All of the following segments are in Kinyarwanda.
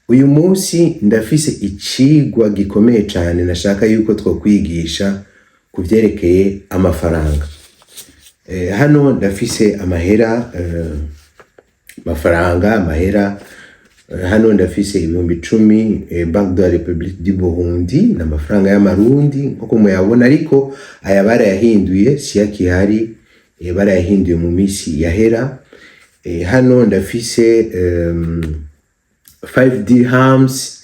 Uyu munsi ndafise icigwa gikomeye cyane nashaka yuko twokwigisha ku vyerekeye amafaranga. Hano ndafise amahera, hano ndafise ibihumbi 10 Banque de la République du Burundi n'amafaranga y'amarundi nkuko muyabona, ariko aya barayahinduye siyakihari, barayahinduye mu misi yahera. Hano ndafise 5 dirhams,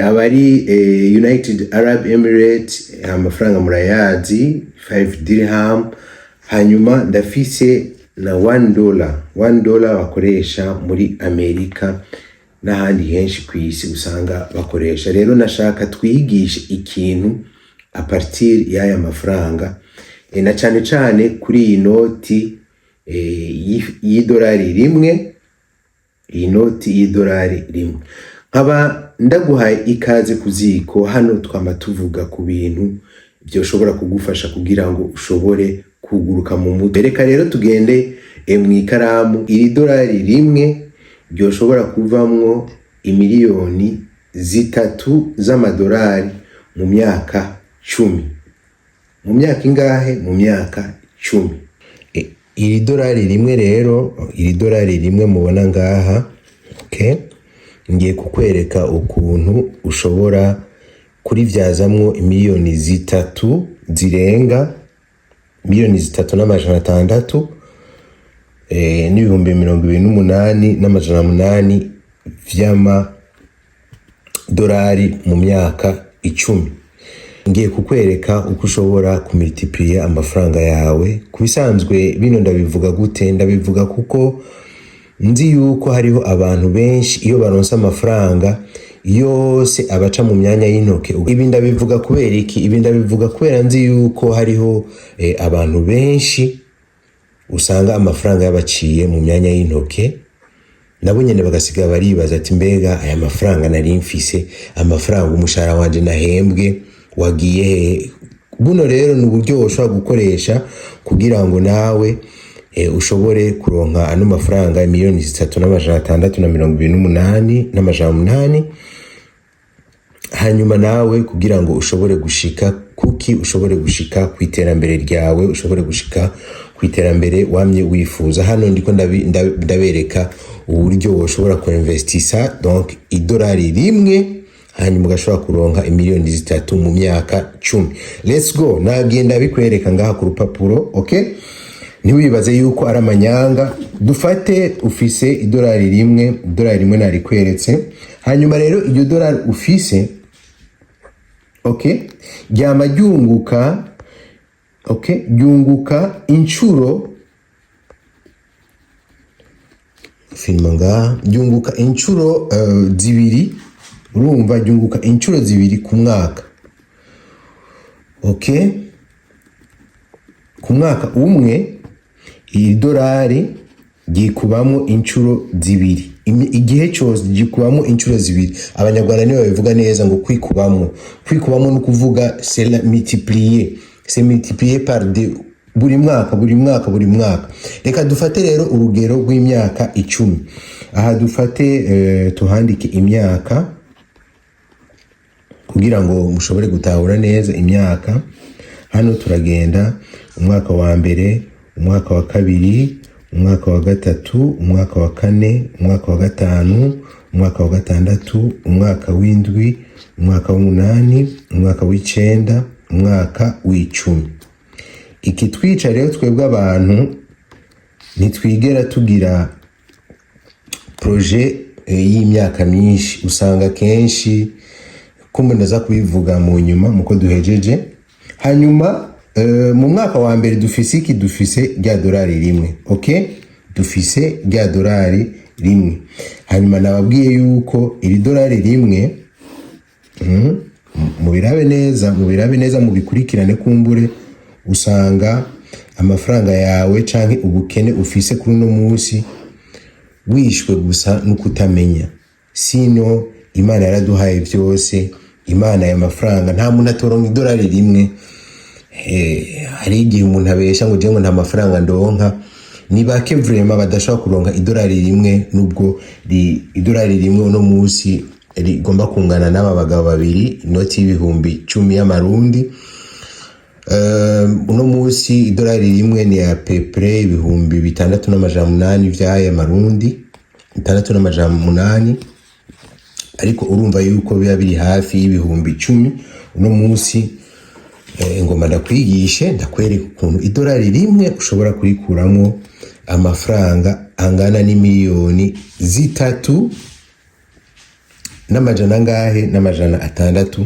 abari United Arab Emirates amafaranga murayazi 5 dirham. Hanyuma ndafise na $1 bakoresha muri Amerika n'ahandi henshi ku isi usanga bakoresha. Rero nashaka twigishe ikintu a partir y'aya mafaranga, na cane cane kuri iyi noti y'idolari rimwe, iyi noti y'idolari rimwe. Nkaba ndaguhaye ikaze kuziko. Hano twama tuvuga ku bintu byoshobora kugufasha kugira ngo ushobore kuguruka mu mutwe. Reka rero tugende mu ikaramu. Iri dolari rimwe byoshobora kuvamwo imiliyoni 3 z'amadolari mu myaka 10. Mu myaka ingahe? Mu myaka 10. Iri dolari rimwe rero, iri dolari rimwe mubona ngaha, okay, ngiye kukwereka ukuntu ushobora kurivyazamwo imiliyoni 3 zirenga, miliyoni 3,600 n'ibihumbi 28,800 vy'amadolari mu myaka 10. Ngiye kukwereka uko ushobora kumultiplier amafaranga yawe. Kubisanzwe bino ndabivuga gute? Ndabivuga kuko nzi yuko hariho abantu benshi iyo baronsa amafaranga yose abaca mu myanya y'intoke. Ibi ndabivuga kubera iki? Ibi ndabivuga kubera nzi yuko hariho abantu benshi usanga amafaranga yabaciye mu myanya y'intoke, nabo nyene bagasiga baribaza ati mbega aya mafaranga nari mfise, amafaranga umushahara wanje nahembwe wagiye he? Buno rero ni uburyo ushobora gukoresha kugira ngo nawe ushobore kuronka ano mafaranga miliyoni 3,628,800. Hanyuma nawe kugira ngo ushobore gushika kuki, ushobore gushika ku iterambere ryawe, ushobore gushika ku iterambere wamye wifuza. Hano ndiko ndabereka uburyo ushobora kuinvestisa donc idolari rimwe, hanyuma ugashobora kuronka imiliyoni 3 mu myaka 10. Let's go. Nagenda bikwereka ngaha ku rupapuro, okay? Ntiwibaze yuko ari amanyanga. Dufate ufise idolari rimwe nari kweretse. Hanyuma rero iryo dolari ufise, okay, ryama ryunguka, okay, ryunguka inshuro ryunguka inshuro zibiri. Urumva ryunguka inshuro zibiri ku mwaka, okay? Ku mwaka umwe iyi dolari gikubamo inshuro zibiri. Igihe cyose gikubamo inshuro zibiri. Abanyarwanda nibo babivuga neza ngo kwikubamo no kuvuga c'est multiplier par deux, buri mwaka. Reka dufate rero urugero rw'imyaka 10. Aha dufate tuhandike imyaka kugira ngo mushobore gutahura neza imyaka. Hano turagenda umwaka wa mbere, umwaka wa kabiri, umwaka wa gatatu, umwaka wa kane, umwaka wa gatanu, umwaka wa gatandatu, umwaka w'indwi, umwaka w'umunani, umwaka w'icenda, umwaka w'icumi. Iki twica rero twebwe abantu nitwigera tugira projet y'imyaka myinshi. Usanga kenshi kumbe ndaza kubivuga mu nyuma muko duhejeje. Hanyuma mu mwaka wa mbere dufise iki? Dufise rya dolari rimwe, okay? Dufise rya dolari rimwe. Hanyuma nababwiye yuko iri dolari rimwe, mubirabe neza mubikurikirane kumbure usanga amafaranga yawe canke ubukene ufise kuri no munsi wishwe gusa no kutamenya. Sino Imana yaraduhaye byose. Imana ya mafaranga nta muntu atoronka idolari rimwe. Hari igihe umuntu abesha ngo je ngo nta mafaranga ndonka. Ni bake vraiment badashobora kuronka idolari rimwe, nubwo idolari rimwe no munsi rigomba kungana n'aba bagabo babiri, inoti y'ibihumbi 10 y'amarundi. Uno munsi idolari rimwe ni ya pepre ibihumbi 6,800 vy'aya marundi, 6,800, ariko urumva yuko biba biri hafi y'ibihumbi 10. Uno munsi ngoma ndakwigishe ndakwereka ukuntu idolari rimwe ushobora kurikuramo amafaranga angana n'imiliyoni 3 n'amajana angahe n'amajana 6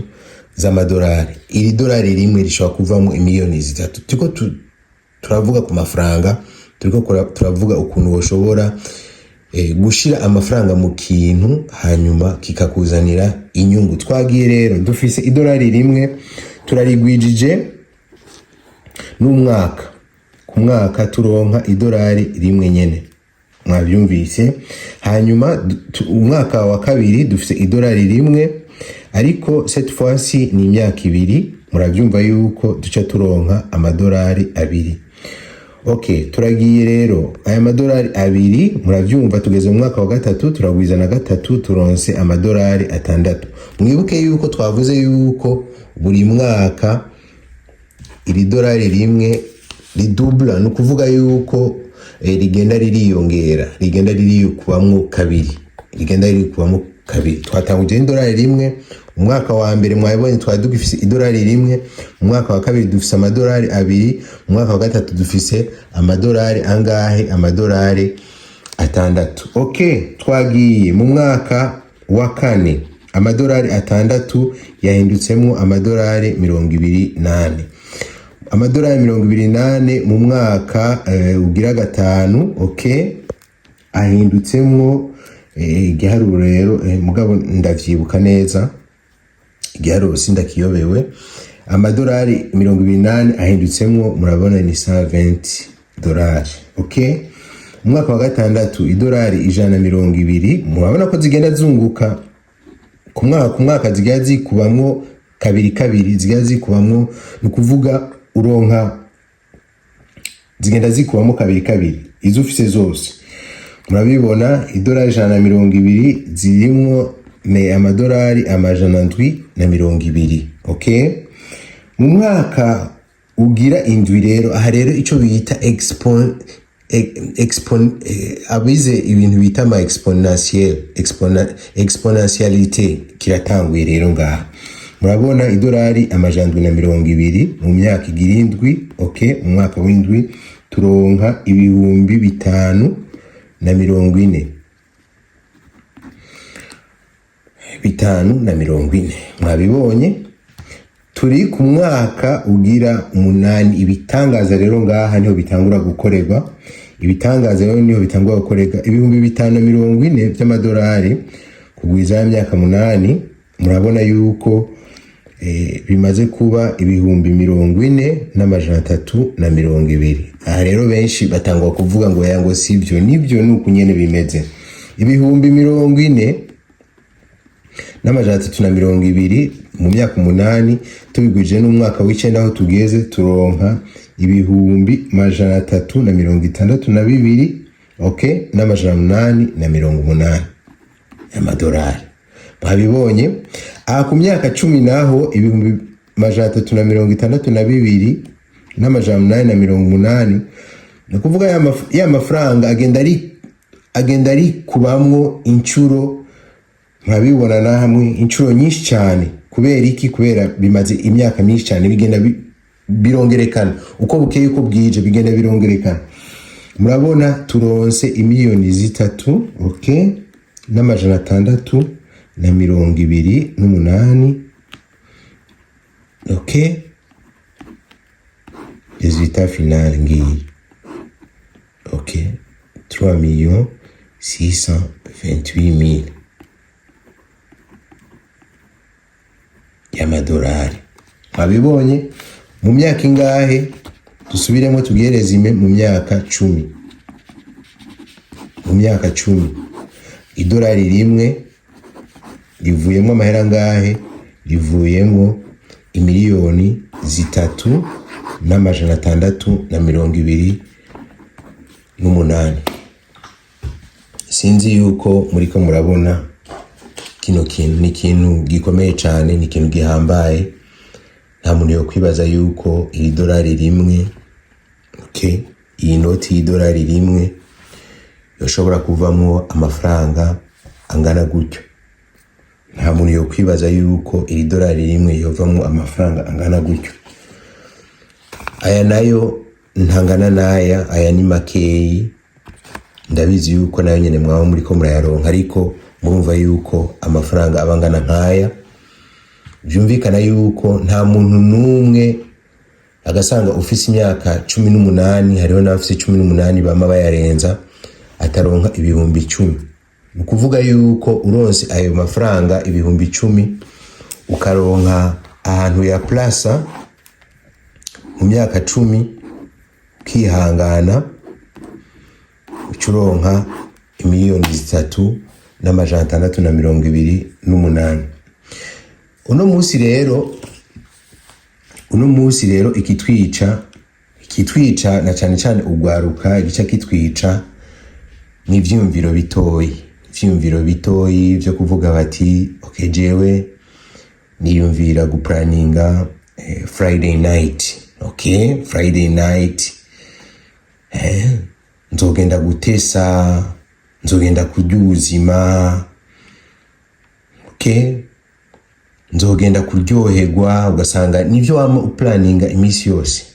z'amadolari. Iri dolari rimwe rishobora kuvamo imiliyoni 3. Turiko turavuga ku mafaranga, turiko turavuga ukuntu woshobora gushira amafaranga mu kintu hanyuma kikakuzanira inyungu. Twagiye rero dufise idolari rimwe turarigwijije n'umwaka, ku mwaka turonka idolari rimwe nyene, mwabyumvise. Hanyuma umwaka wa kabiri dufise idolari rimwe, ariko cette fois-ci ni imyaka 2, murabyumva yuko duca turonka amadolari 2. Okay, turagiye rero aya madolari 2, murabyumva tugeze mu mwaka wa gatatu, turagwiza na gatatu turonse amadolari 6. Mwibuke yuko twavuze yuko buri mwaka iri dolari rimwe ridubla, no kuvuga yuko rigenda ririyongera, rigenda ririkubamwo kabiri, rigenda ririkubamwo kabiri. Twatanguje idolari rimwe, umwaka wa mbere mwabonye twari dufise idolari rimwe, umwaka wa kabiri dufise amadolari 2, umwaka wa gatatu dufise amadolari angahe? Amadolari 6. Okay, twagiye mu mwaka wa kane, amadolari 6 yahindutsemwo amadolari 28. Amadolari 28 mu mwaka ugira gatanu, okay, ahindutsemwo igiharuro rero mugabo ndavyibuka neza, igiharuro sindakiyobewe. Amadolari 28 ahindutsemwo, murabona ni $120. Okay, mu mwaka wa gatandatu idolari 120, murabona ko zigenda zunguka ku mwaka zigiye zikubamwo kabiri, zigiye zikubamwo, ni kuvuga uronka zigenda zikubamwo kabiri izo ufise zose. Murabibona idolari 120 zirimwo amadolari 720. Okay, mu mwaka ugira indwi rero, aha rero ico bita abize ibintu bita ama exponentialité kiratanguye rero ngaha. Murabona idolari 720 mu myaka igira indwi. Okay, mu mwaka w'indwi turonka ibihumbi 540. 540, mwabibonye. Turi ku mwaka ugira 8. Ibitangaza rero ngaha niho bitangura gukorerwa, ibitangaza rero niho bitangura gukorerwa. Ibihumbi 540 by'amadolari kugwiza imyaka 8, murabona yuko bimaze kuba ibihumbi 40,320. Aha rero benshi batangwa kuvuga ngo yango sivyo, nibyo nuko nyene bimeze. Ibihumbi 40,320 mu myaka 8 tubigwije n'umwaka w'icenda aho tugeze turonka ibihumbi 362. Okay, n'880 y'amadolari. Babibonye aha ku myaka 10 naho ibihumbi 362 n'880, no kuvuga ya mafaranga agenda ari kubamwo incuro, nkabibona na hamwe incuro nyinshi cyane. Kubera iki? Kubera bimaze imyaka myinshi cyane bigenda birongerekana, uko bukeye uko bwije bigenda birongerekana. Murabona turonse imiliyoni 3. Okay, n'628. Okay, résultat final ngiyi. Okay, 3,628,000 y'amadolari. Mwabibonye mu myaka ingahe? Dusubiremo tugereze mu myaka 10. Mu myaka 10 idolari rimwe rivuyemo amahera ngahe? Rivuyemo imiliyoni 3,628. Sinzi yuko muriko murabona kino kintu ni ikintu gikomeye cyane, ni ikintu gihambaye. Nta muntu yo kwibaza yuko iri dolari rimwe, iyi noti y'idolari rimwe yoshobora kuvamo amafaranga angana gutyo. Nta muntu yo kwibaza yuko iri dolari rimwe yovamo amafaranga angana gutyo. Aya nayo ntangana n'aya, aya ni makeyi. Ndabizi yuko nayo nyene mwaba muri ko murayaronka, ariko murumva yuko amafaranga abangana nk'aya. Byumvikana yuko nta muntu numwe agasanga ufise imyaka 18, hariho n'abafise 18 bama bayarenza ataronka ibihumbi 10. Ukuvuga yuko uronse ayo mafaranga ibihumbi 10 ukaronka ahantu ya plasa mu myaka 10, ukihangana ucuronka imiliyoni 3,628. Uno munsi rero ikitwica na cyane cyane ugwaruka, igice kitwica ni ivyumviro bitoyi byo kuvuga bati jewe niyumvira guplaninga Friday night. Friday night nzogenda gutesa, nzogenda kurya ubuzima, nzogenda kuryoherwa. Ugasanga nivyo wama uplaninga imisi yose,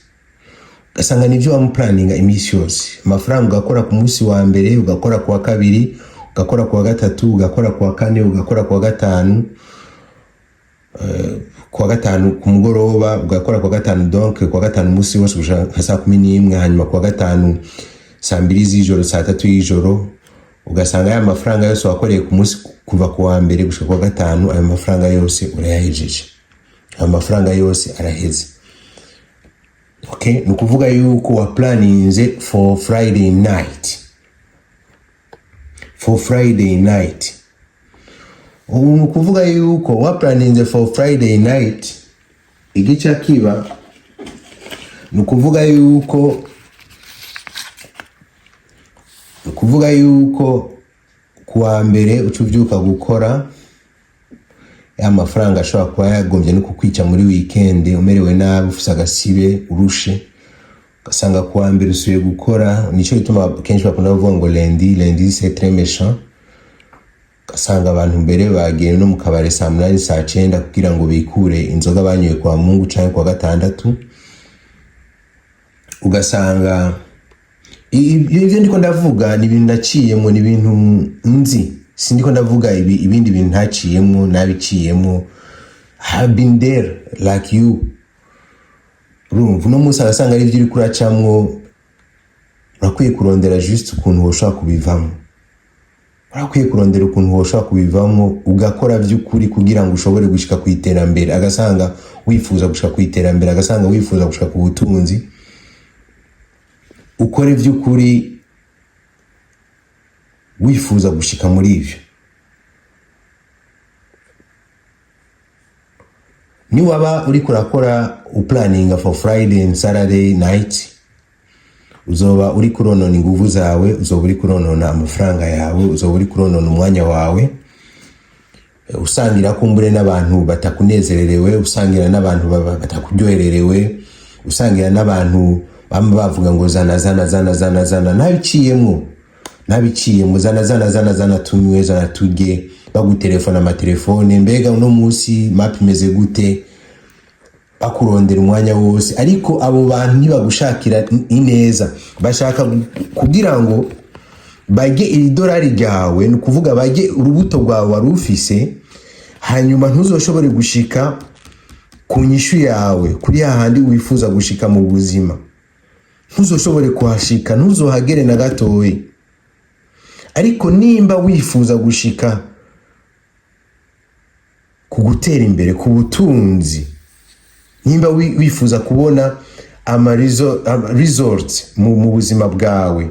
amafaranga ugakora ku munsi wa mbere, ugakora ku wa kabiri, ugakora ku wa gatatu, ugakora ku wa kane, ugakora ku wa gatanu, ku mugoroba, ugakora ku wa gatanu. Donc ku wa gatanu umunsi wose gushaka saa 11, hanyuma ku wa gatanu saa 2 z'ijoro, saa 3 y'ijoro. Ugasanga aya mafaranga yose wakoreye ku munsi kuva ku wa mbere gushika ku wa gatanu, aya mafaranga yose urayahejeje, aya mafaranga yose araheze. Nukuvuga yuko wa planinze for Friday night. Nukuvuga yuko wa planinze for Friday night, igice kiba nukuvuga yuko kuwa mbere ucuvyuka gukora ya mafaranga ashobora kuba yagombye no kukwica muri weekend, umerewe nabi, ufise agasibe, urushe. Ugasanga kuwa mbere usuye gukora. Nico gituma kenshi bakunda kuvuga ngo lundi c'est très méchant. Ugasanga abantu mbere bagiye no mu kabare saa 8 saa 9 kugira ngo bikure inzoga banyoye kwa Mungu canke kwa gatandatu. Ugasanga ibyo ndiko ndavuga ni ibintu naciyemo, ni ibintu nzi, sindiko ndavuga ibindi bintu ntaciyemo, nabiciyemo. Have been there like you. Urumva no musa asanga ari byo uri kuracamwo, urakwiye kurondera just ukuntu woshaka kubivamo. Ugakora by'ukuri kugira ngo ushobore gushika ku iterambere. Agasanga wifuza gushika ku iterambere, agasanga wifuza gushika ku butunzi. Ukore by'ukuri wifuza gushika muri ivyo. Ni waba uri kurakora uplaninga for Friday and Saturday night, uzoba uri kuronona inguvu zawe, uzoba uri kuronona amafaranga yawe, uzoba uri kuronona umwanya wawe. Usangira kumbure n'abantu batakunezererewe, usangira n'abantu batakuryohererewe, usangira n'abantu bamwe bavuga ngo zana nabiciyemo zana tunywe, zana tujye, bagutelefona amatelefone, mbega uno munsi map imeze gute, bakurondera umwanya wose. Ariko abo bantu ntibagushakira ineza, bashaka kugira ngo bajye iri dolari ryawe, ni kuvuga bajye urubuto rwawe warufise, hanyuma ntuzoshobore gushika ku nyishu yawe kuri hahandi wifuza gushika mu buzima. Ntuzoshobore kuhashika, ntuzohagere na gatoyi. Ariko nimba wifuza gushika ku gutera imbere, ku butunzi, nimba wifuza kubona resorts mu buzima bwawe,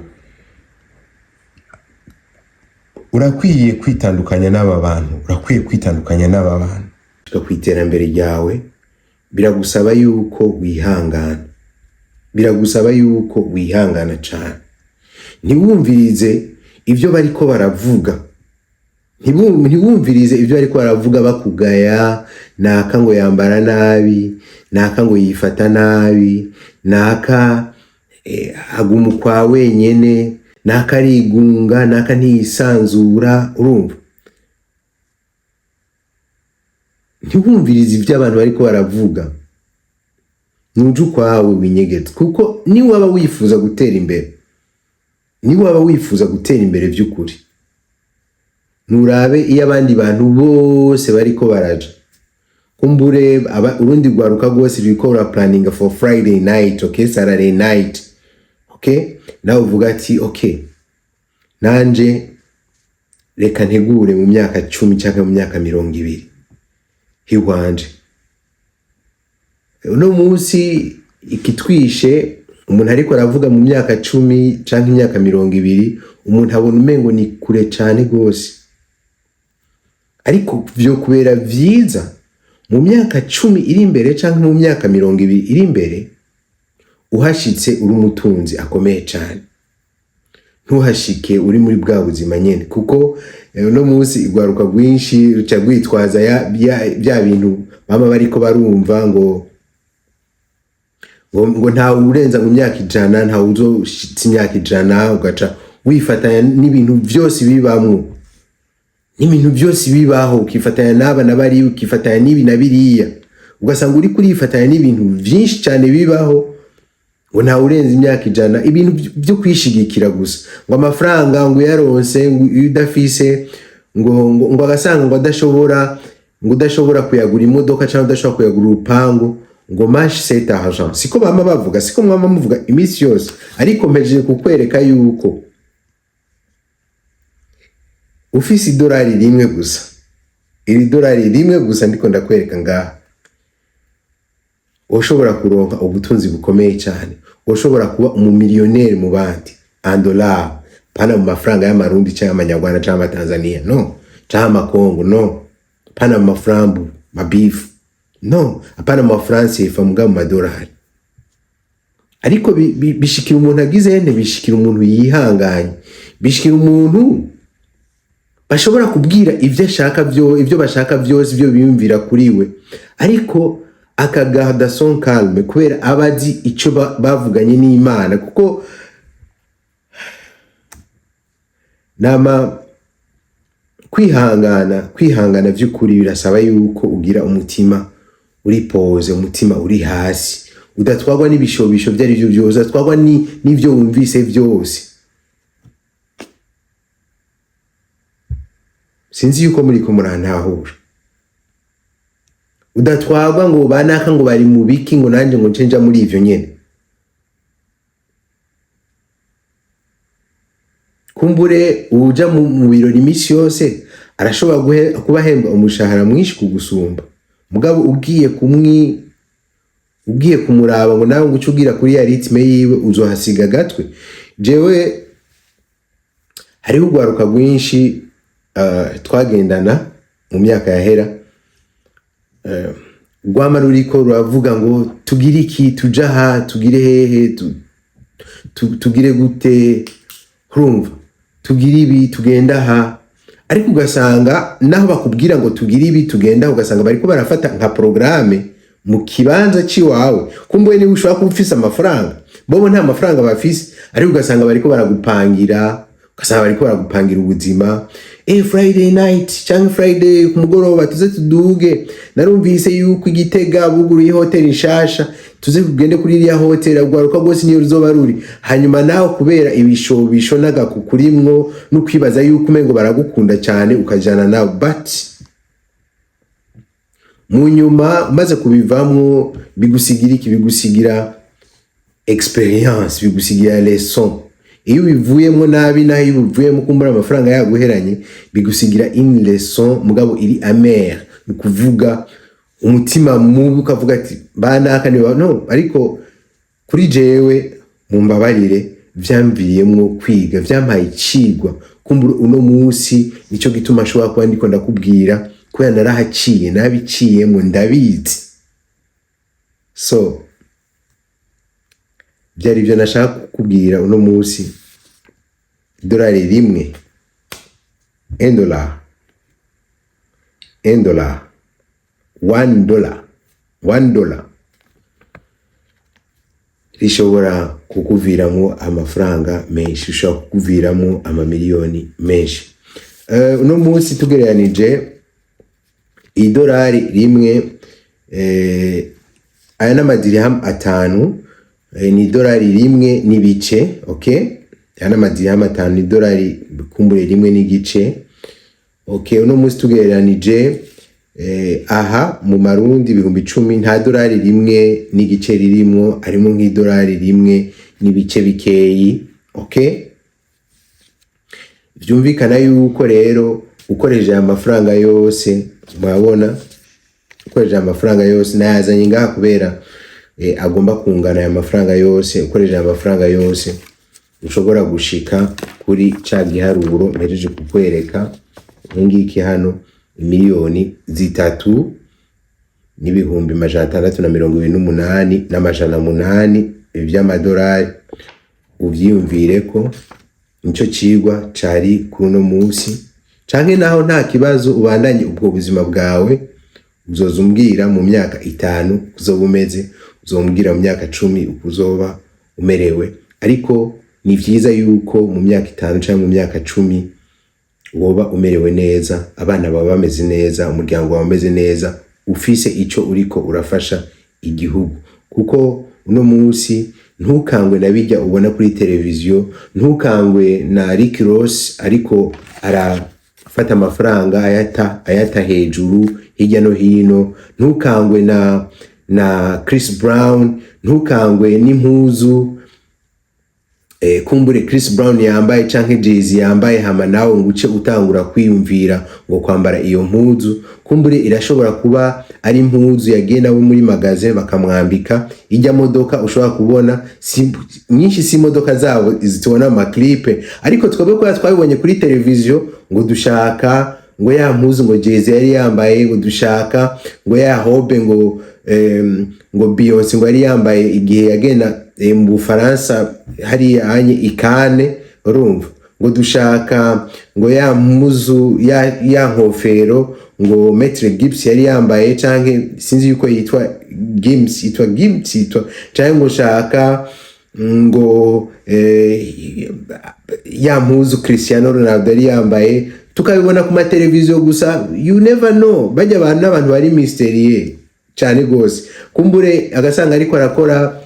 urakwiye kwitandukanya n'aba bantu. Ku iterambere ryawe biragusaba yuko wihangana cyane. Ntiwumvirize ibyo bariko baravuga, ntibumvirize ibyo ariko baravuga bakugaya, naka ngo yambara nabi, naka ngo yifata nabi, naka aguma kwa wenyene, naka arigunga, naka ntiyisanzura. Urumva, ntibumvirize ibyo abantu bariko baravuga, nuje ukwawe winyegetse. Kuko ni waba wifuza gutera imbere by'ukuri, nurabe iyo abandi bantu bose bariko baraja. Kumbure urundi rwaruka rwose ruriko planning for Friday night, okay, Saturday night, okay, nawe uvuga ati okay, nanje reka ntegure mu myaka 10 cyangwa mu myaka 20 hiwanje. Uno munsi ikitwishe umuntu ariko aravuga mu myaka 10 cyangwa imyaka 20, umuntu abona umengo ni kure cyane gose. Ariko byo kubera vyiza mu myaka 10 iri imbere cyangwa mu myaka 20 iri imbere, uhashitse uri umutunzi akomeye cyane, ntuhashike uri muri bwa buzima nyene. Kuko no munsi igwaruka rwinshi ruca rwitwaza bya bintu bama bariko barumva ngo nta urenza mu myaka 100, nta uzoshitsa imyaka 100, ugaca wifatanya n'ibintu byose bibamwo, n'ibintu byose bibaho, ukifatanya n'abana bari, ukifatanya n'ibi na biriya, ugasanga uri kurifatanya n'ibintu byinshi cyane bibaho, ngo nta urenza imyaka 100. Ibintu byo kwishigikira gusa, ngo amafaranga ngo yaronse, ngo udafise, ngo agasanga ngo udashobora kuyagura imodoka cyangwa udashobora kuyagura urupango, ngo marche c'est argent. Siko bama bavuga, siko mwama muvuga imisi yose. Ariko mpejeje kukwereka yuko ufise $1 rimwe gusa, iri $1 rimwe gusa ndiko ndakwereka ngaha, ushobora kuronka ubutunzi bukomeye cyane, ushobora kuba umumiliyoneri mu bandi, $1, pana mu mafaranga y'amarundi cyangwa amanyarwanda cyangwa Tanzania, no, cyangwa Makongo, no, pana mu maframbu, mabifu, no, apana mu France ifa muga mu $. Ariko bishikira umuntu agize ene, bishikira umuntu yihanganye, bishikira umuntu bashobora kubwira ibyo bashaka byose, ibyo biyumvira kuri we, ariko akagarda son calme kubera abazi icyo bavuganye n'Imana. Kuko nama kwihangana by'ukuri birasaba yuko ugira umutima uri pose, umutima uri hasi, udatwagwa n'ibishobisho byari byo byose, udatwagwa n'ibyo wumvise byose. Sinzi yuko muri ko murantahura, udatwagwa ngo banaka ngo bari mu biki ngo nanje ngo ncenja muri ivyo nyene. Kumbure uja mu birori imisi yose arashobora kubahemba umushahara mwinshi kugusumba, mugabo ugiye kumuraba ngo nawe ngo ucugira kuri ya ritme yiwe, uzohasiga gatwe. Jewe hariho urwaruka rwinshi twagendana mu myaka yahera, rwama ruriko ruravuga ngo tugire iki, tuja ha, tugire hehe, tugire gute, urumva, tugire ibi, tugenda ha. Ariko ugasanga naho bakubwira ngo tugire ibi, tugenda, ugasanga bariko barafata nka programme mu kibanza ciwawe. Kumbuye ni ushobora kuba ufise amafaranga, bobo nta mafaranga bafise, ariko ugasanga bariko baragupangira, ugasanga bariko baragupangira ubuzima. Friday night cyangwa Friday ku mugoroba tuze tuduge, narumvise yuko Igitega buguruye hotel nshasha, tuze kugende kuri iriya hotel, agwaruka rwose niyo ruzoba ruri. Hanyuma naho kubera ibishobisho n'agakukurimwo no kwibaza yuko umengo baragukunda cyane ukajana nawe, but mu nyuma umaze kubivamwo bigusigira iki? Bigusigira experience, bigusigira lesson. Iyo bivuyemo nabi naho iyo bivuyemo kumbura amafaranga yaguheranye, bigusigira une leçon mugabo iri amère, ni kuvuga umutima mubi, ukavuga ati banaka ni no. Ariko kuri jewe mumbabarire, vyamviriyemwo kwiga, vyampaye icigwa. Kumbura uno munsi nico gituma ashobora kuba ndiko ndakubwira ko narahaciye, nabiciyemo, ndabizi. So byari byo nashaka kukubwira uno munsi. $1 rimwe, $1 $1, $1 rishobora kukuviramo amafaranga menshi, ushobora kukuviramo amamiliyoni menshi. Uno munsi tugereranije idolari rimwe aya n'amadirham 5 ni idolari rimwe n'ibice, okay? Aya n'amadirham 5 ni idolari kumbure rimwe n'igice, okay? Uno munsi tugereranije aha mu marundi ibihumbi 10 nta dolari rimwe n'igice ririmo, arimo nk'idolari rimwe n'ibice bikeyi, okay? Byumvikana yuko rero ukoresheje amafaranga yose, murabona ukoresheje amafaranga yose nayazanye ngaha kubera agomba kungana aya mafaranga yose. Ukoresheje amafaranga yose ushobora gushika kuri ca giharuro mpereje kukwereka ngiki hano, miliyoni 3,628,800 by'amadolari. Uvyiyumvire ko nico cigwa cari kuno munsi, canke naho nta kibazo ubandanye ubwo buzima bwawe, uzozumbwira mu myaka 5 uzoba umeze, uzombwira mu myaka 10 uzoba umerewe. Ariko ni vyiza yuko mu myaka 5 canke mu myaka 10 woba umerewe neza, abana baba bameze neza, umuryango wawe umeze neza, ufise ico uriko urafasha igihugu. Kuko uno munsi ntukangwe na bijya ubona kuri televiziyo, ntukangwe na Rick Ross ariko arafata amafaranga ayata hejuru hirya no hino, ntukangwe na Chris Brown, ntukangwe n'impuzu kumbure Chris Brown yambaye canke Jay-Z yambaye, hama nawe nguce utangura kwiyumvira ngo kwambara iyo mpuzu. Kumbure irashobora kuba ari impuzu yagenda bo muri magaze bakamwambika. Ijya modoka ushobora kubona nyinshi si modoka zabo zitubona mu clipe, ariko twebwe ko twabibonye kuri televiziyo ngo dushaka ngo ya mpuzu ngo Jay-Z yari yambaye, ngo dushaka ngo ya hobe ngo Beyonce ngo yari yambaye igihe yagenda mu Bufaransa hari anye ikane, urumva ngo dushaka ngo ya mpuzu ya nkofero ngo Maitre Gibbs yari yambaye, canke sinzi yuko yitwa Gibbs canke ngo shaka ngo ya mpuzu Cristiano Ronaldo yari yambaye, tukabibona ku mateleviziyo gusa. You never know, bajya abantu n'abantu bari mysterie cyane gose. Kumbure agasanga ariko arakora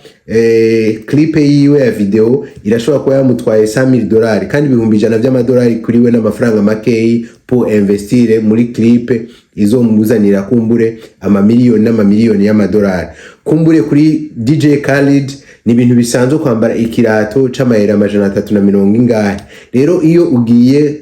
clipe yiwe ya video irashobora kuba yamutwaye $100,000 kandi $100 by'amadolari kuri we n'amafaranga makeyi pour investir muri clipe izomuzanira kumbure amamiliyoni y'amadolari. Kumbure kuri DJ Khaled ni ibintu bisanzwe kwambara ikirato c'amayera 340 ingahe. Rero iyo ugiye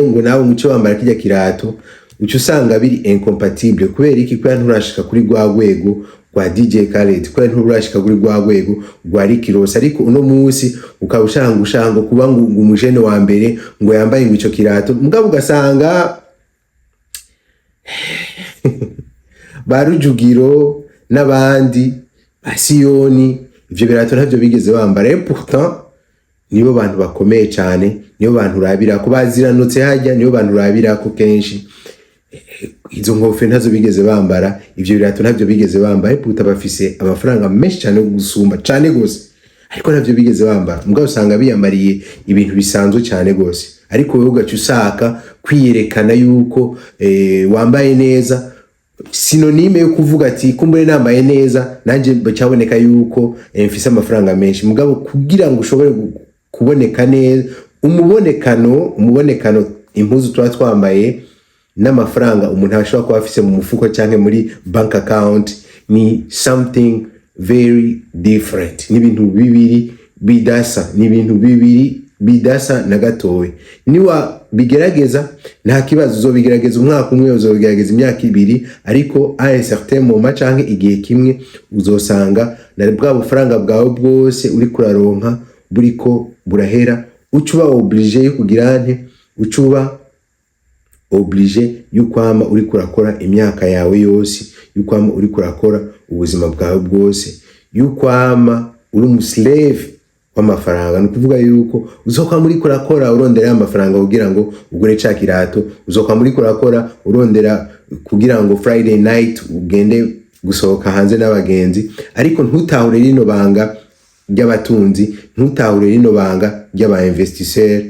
ngo nawe umuce wambara kijya kirato uco usanga biri incompatible. Kubera iki? Kwa nturashika kuri gwa rwego rwa DJ Khaled, kwa nturashika kuri gwa rwego rwa Rick Ross. Ariko uno munsi ukawushanga kuba ngo umujene wa mbere ngo yambaye ngo ico kirato, mugabo ugasanga barujugiro n'abandi basiyoni ivyo birato ntavyo bigeze bambara. Pourtant nibo bantu bakomeye cyane, nibo bantu urabira ko baziranutse hajya, nibo bantu urabira ko kenshi izo nkofero ntazo bigeze bambara, ivyo birato ntavyo bigeze bambara. Puta bafise amafaranga menshi cyane gusumba cyane gose, ariko ntavyo bigeze bambara. Mugabo usanga biyambariye ibintu bisanzwe cyane gose, ariko wewe ugaca usaka kwiyerekana yuko wambaye neza. Sinonime yo kuvuga ati kumbure nambaye neza nanje bacaboneka yuko mfise amafaranga menshi. Mugabo kugira ngo ushobore kuboneka neza, umubonekano impuzu tuba twambaye n'amafaranga umuntu ashobora kuba afise mu mufuko canke muri bank account ni something very different. Ni ibintu bibiri bidasa, ni ibintu bibiri bidasa na gatowe. Niwa bigerageza nta kibazo, uzobigerageza umwaka umwe, uzobigerageza imyaka 2, ariko à un certain moment canke igihe kimwe uzosanga na bwa bufaranga bwawe bwose uri kuraronka buriko burahera. Ucuba obligé yo kugira nte, ucuba obligé yukwama uri kurakora imyaka yawe yose, yukwama uri kurakora ubuzima bwawe bwose, yukwama uri umuslave kw'amafaranga. Ni kuvuga yuko uzoka muri kurakora urondera amafaranga kugira ngo ugure ca kirato, uzoka muri kurakora urondera kugira ngo Friday night ugende gusohoka hanze n'abagenzi, ariko ntutahure rino banga ry'abatunzi, ntutahure rino banga ry'aba investisseur,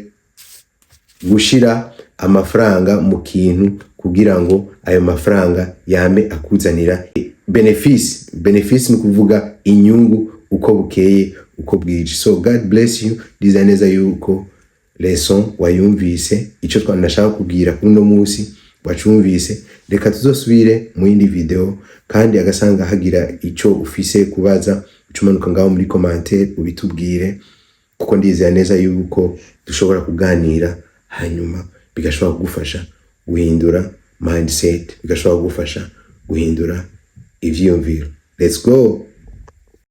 gushira amafaranga mu kintu kugira ngo ayo mafaranga yame akuzanira benefisi, ni kuvuga inyungu uko bukeye uko bwije. So God bless you. Ndiza neza yuko lesson wayumvise, ico twanashaka kubwira kuno musi wacumvise. Reka tuzosubire mu yindi video, kandi agasanga hagira ico ufise kubaza ucumanuka ngaho muri commentaire ubitubwire, kuko ndizera neza yuko dushobora kuganira hanyuma bigashobora kugufasha guhindura mindset, bigashobora kugufasha guhindura ivyiyumviro. Let's go.